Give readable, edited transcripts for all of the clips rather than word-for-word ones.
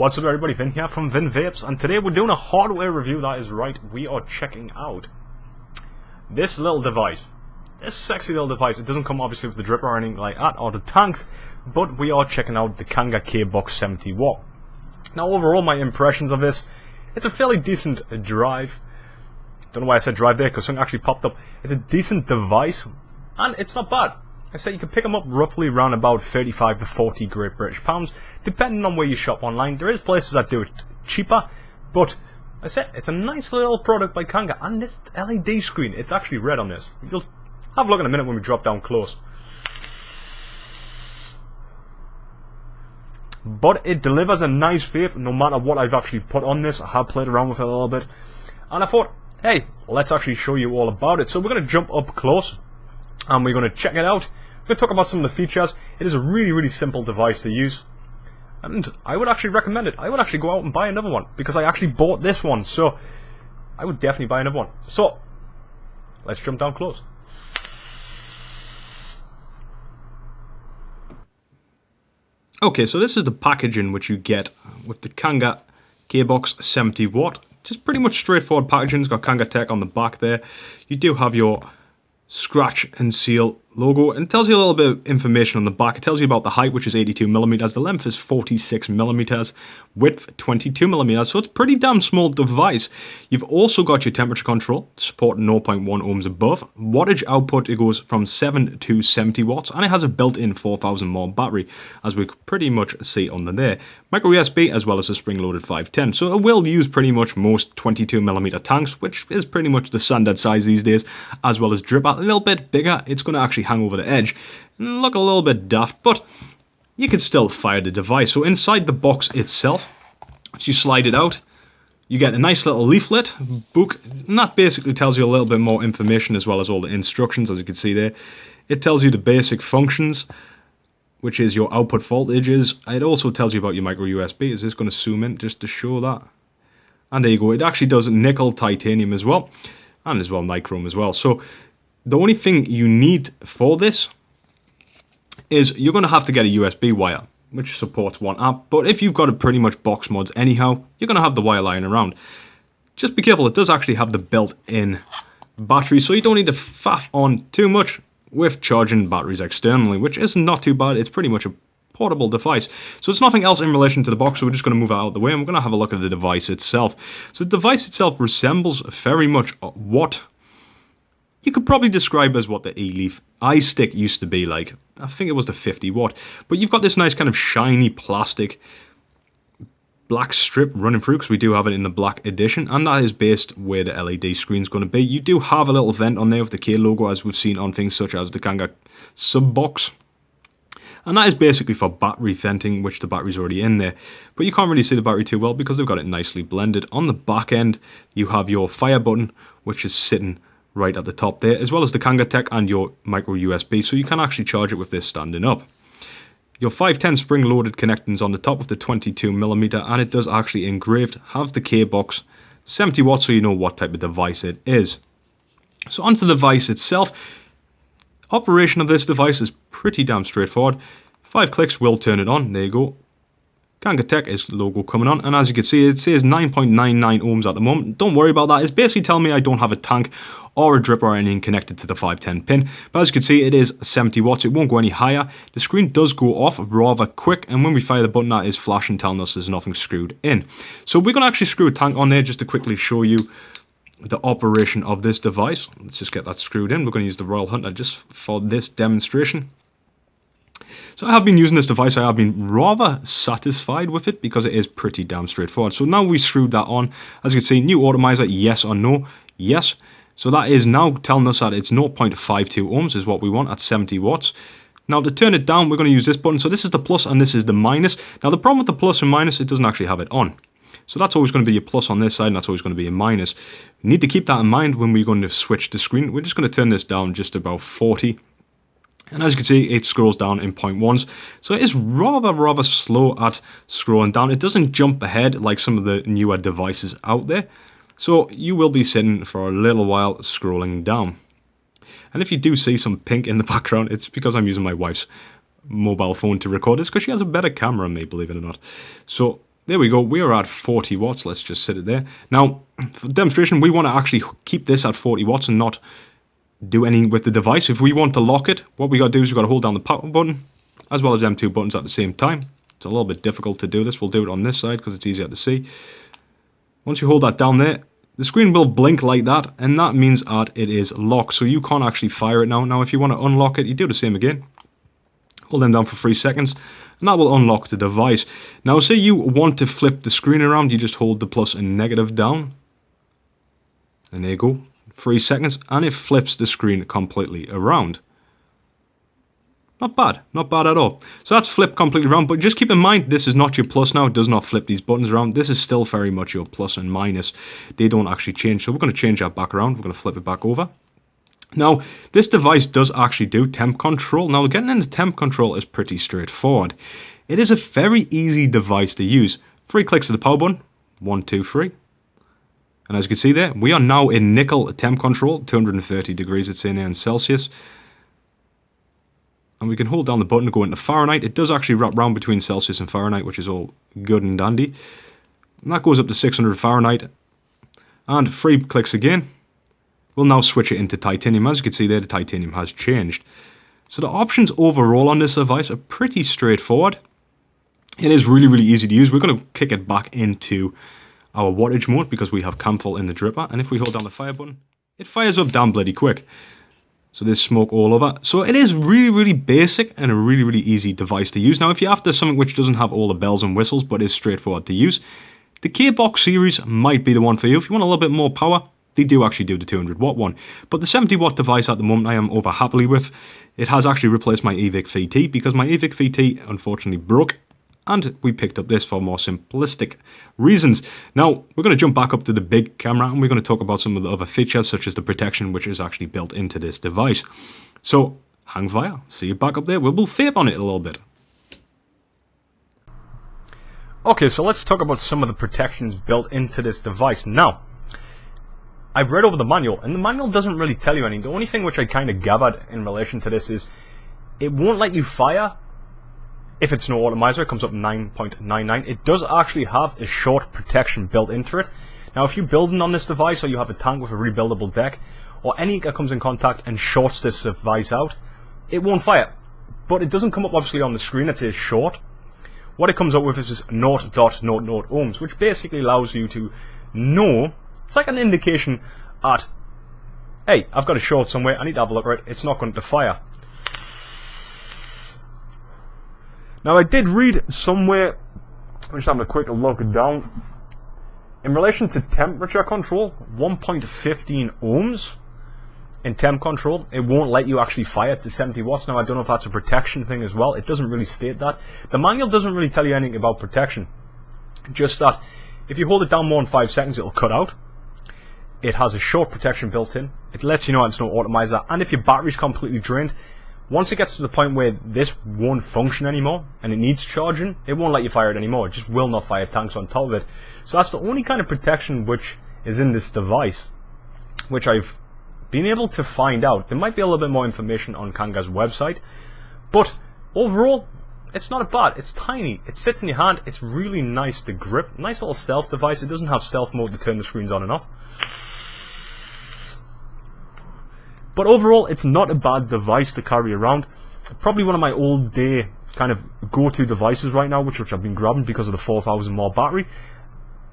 What's up everybody, Vin here from Vapes, and today we're doing a hardware review. That is right, we are checking out this little device. This sexy little device. It doesn't come obviously with the dripper or anything like that, or the tank, but we are checking out the Kangertech Kbox 70w. Now overall my impressions of this, it's a fairly decent drive. Don't know why I said drive there, because something actually popped up. It's a decent device, and it's not bad. I say you can pick them up roughly around about 35 to 40 Great British pounds, depending on where you shop online. There is places that do it cheaper, but I say it's a nice little product by Kanga. And this LED screen, it's actually red on this. You'll have a look in a minute when we drop down close. But it delivers a nice vape no matter what I've actually put on this. I have played around with it a little bit, and I thought, hey, let's actually show you all about it. So we're going to jump up close and we're going to check it out. We're going to talk about some of the features. It is a really simple device to use, and I would actually recommend it. I would actually go out and buy another one, because I actually bought this one, so I would definitely buy another one. So let's jump down close. Okay, so this is the packaging which you get with the Kanga Kbox 70w. Just pretty much straightforward packaging. It's got Kangertech on the back there. You do have your scratch and seal logo, and it tells you a little bit of information on the back. It tells you about the height, which is 82mm, the length is 46mm, width 22mm, so it's a pretty damn small device. You've also got your temperature control, support 0.1 ohms above. Wattage output, it goes from 7 to 70 watts, and it has a built-in 4000 mAh battery, as we could pretty much see on there. Micro USB, as well as a spring-loaded 510, so it will use pretty much most 22mm tanks, which is pretty much the standard size these days, as well as drip. A little bit bigger, it's going to actually hang over the edge and look a little bit daft, but you can still fire the device. So inside the box itself, as you slide it out, you get a nice little leaflet book, and that basically tells you a little bit more information, as well as all the instructions. As you can see there, it tells you the basic functions, which is your output voltages. It also tells you about your micro USB. Is this going to zoom in just to show that? And there you go. It actually does nickel, titanium as well, and as well nichrome as well. So the only thing you need for this is you're going to have to get a USB wire, which supports one amp. But if you've got a pretty much box mods anyhow, you're going to have the wire lying around. Just be careful, it does actually have the built-in battery, so you don't need to faff on too much with charging batteries externally, which is not too bad. It's pretty much a portable device. So it's nothing else in relation to the box, so we're just going to move it out of the way, and we're going to have a look at the device itself. So the device itself resembles very much what you could probably describe as what the E-Leaf iStick used to be like. I think it was the 50W. But you've got this nice kind of shiny plastic black strip running through, because we do have it in the black edition, and that is based where the LED screen is going to be. You do have a little vent on there with the K logo, as we've seen on things such as the Kanga Subbox. And that is basically for battery venting, which the battery's already in there. But you can't really see the battery too well, because they've got it nicely blended. On the back end, you have your fire button, which is sitting right at the top there, as well as the Kangertech and your micro USB, so you can actually charge it with this standing up. Your 510 spring-loaded connectings on the top of the 22mm, and it does actually engraved have the Kbox 70W, so you know what type of device it is. So onto the device itself. Operation of this device is pretty damn straightforward. 5 clicks will turn it on. There you go. Kangertech is logo coming on, and as you can see, it says 9.99 ohms at the moment. Don't worry about that. It's basically telling me I don't have a tank or a dripper or anything connected to the 510 pin. But as you can see, it is 70 watts. It won't go any higher. The screen does go off rather quick, and when we fire the button, that is flashing, telling us there's nothing screwed in. So we're going to actually screw a tank on there just to quickly show you the operation of this device. Let's just get that screwed in. We're going to use the Royal Hunter just for this demonstration. So I have been using this device. I have been rather satisfied with it, because it is pretty damn straightforward. So now we screwed that on. As you can see, new atomizer, yes or no? Yes. So that is now telling us that it's 0.52 ohms is what we want at 70 watts. Now to turn it down, we're going to use this button. So this is the plus and this is the minus. Now the problem with the plus and minus, it doesn't actually have it on. So that's always going to be your plus on this side, and that's always going to be a minus. You need to keep that in mind when we're going to switch the screen. We're just going to turn this down just about 40. And as you can see, it scrolls down in 0.1s. So it is rather slow at scrolling down. It doesn't jump ahead like some of the newer devices out there. So you will be sitting for a little while scrolling down. And if you do see some pink in the background, it's because I'm using my wife's mobile phone to record this, because she has a better camera than me, believe it or not. So there we go, we are at 40 watts. Let's just set it there. Now, for demonstration, we want to actually keep this at 40 watts and not do anything with the device. If we want to lock it, what we got to do is we've got to hold down the power button, as well as them two buttons at the same time. It's a little bit difficult to do this. We'll do it on this side because it's easier to see. Once you hold that down there, the screen will blink like that, and that means that it is locked, so you can't actually fire it now. Now, if you want to unlock it, you do the same again. Hold them down for 3 seconds, and that will unlock the device. Now, say you want to flip the screen around, you just hold the plus and negative down. And there you go, 3 seconds, and it flips the screen completely around. Not bad at all. So that's flipped completely around, but just keep in mind, this is not your plus now. It does not flip these buttons around. This is still very much your plus and minus. They don't actually change, so we're going to change that back around. We're going to flip it back over. Now, this device does actually do temp control. Now, getting into temp control is pretty straightforward. It is a very easy device to use. 3 clicks of the power button. 1, 2, 3. And as you can see there, we are now in nickel temp control. 230 degrees it's in there in Celsius. And we can hold down the button to go into Fahrenheit. It does actually wrap around between Celsius and Fahrenheit, which is all good and dandy. And that goes up to 600 Fahrenheit. And 3 clicks again. We'll now switch it into titanium. As you can see there, the titanium has changed. So the options overall on this device are pretty straightforward. It is really, really easy to use. We're going to kick it back into our wattage mode because we have camphor in the dripper. And if we hold down the fire button, it fires up damn bloody quick. So there's smoke all over. So it is really, really basic and a really, really easy device to use. Now, if you're after something which doesn't have all the bells and whistles but is straightforward to use, the Kbox series might be the one for you. If you want a little bit more power, they do actually do the 200 watt one. But the 70 watt device at the moment I am over happily with. It has actually replaced my EVIC VT because my EVIC VT unfortunately broke. And we picked up this for more simplistic reasons. Now, we're going to jump back up to the big camera and we're going to talk about some of the other features such as the protection which is actually built into this device. So, hang fire. See you back up there. We'll vape on it a little bit. Okay, so let's talk about some of the protections built into this device. Now, I've read over the manual and the manual doesn't really tell you anything. The only thing which I kind of gathered in relation to this is it won't let you fire if it's no atomizer. It comes up 9.99. It does actually have a short protection built into it. Now, if you're building on this device or you have a tank with a rebuildable deck or anything that comes in contact and shorts this device out, it won't fire. But it doesn't come up obviously on the screen. It says short. What it comes up with is 0.00 ohms, which basically allows you to know, it's like an indication at, hey, I've got a short somewhere, I need to have a look at it, it's not going to fire. Now, I did read somewhere, I'm just having a quick look down, in relation to temperature control, 1.15 ohms in temp control, it won't let you actually fire to 70 watts. Now, I don't know if that's a protection thing as well. It doesn't really state that. The manual doesn't really tell you anything about protection. Just that if you hold it down more than 5 seconds, it'll cut out. It has a short protection built in. It lets you know it's no atomizer. And if your battery's completely drained, once it gets to the point where this won't function anymore and it needs charging, it won't let you fire it anymore. It just will not fire tanks on top of it. So that's the only kind of protection which is in this device, which I've been able to find out. There might be a little bit more information on Kanger's website, but overall, it's not bad. It's tiny. It sits in your hand. It's really nice to grip. Nice little stealth device. It doesn't have stealth mode to turn the screens on and off. But overall, it's not a bad device to carry around. Probably one of my all-day kind of go-to devices right now, which I've been grabbing because of the 4,000 mAh battery.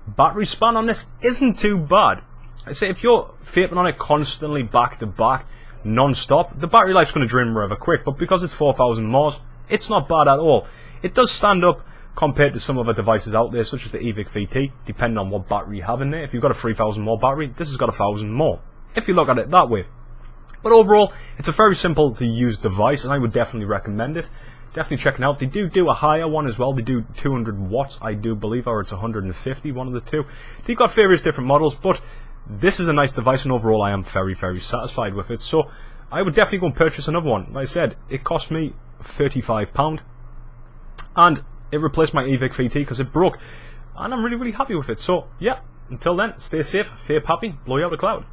Battery span on this isn't too bad. I say if you're vaping on it constantly, back-to-back, non-stop, the battery life's going to drain rather quick. But because it's 4,000 mAhs, it's not bad at all. It does stand up compared to some other devices out there, such as the EVIC VT, depending on what battery you have in there. If you've got a 3,000 mAh battery, this has got 1,000 more, if you look at it that way. But overall, it's a very simple to use device, and I would definitely recommend it. Definitely check it out. They do a higher one as well. They do 200 watts, I do believe, or it's 150, one of the two. They've got various different models, but this is a nice device, and overall I am very, very satisfied with it. So I would definitely go and purchase another one. Like I said, it cost me £35, and it replaced my EVIC VT because it broke, and I'm really, really happy with it. So yeah, until then, stay safe, vape happy, blow you out the cloud.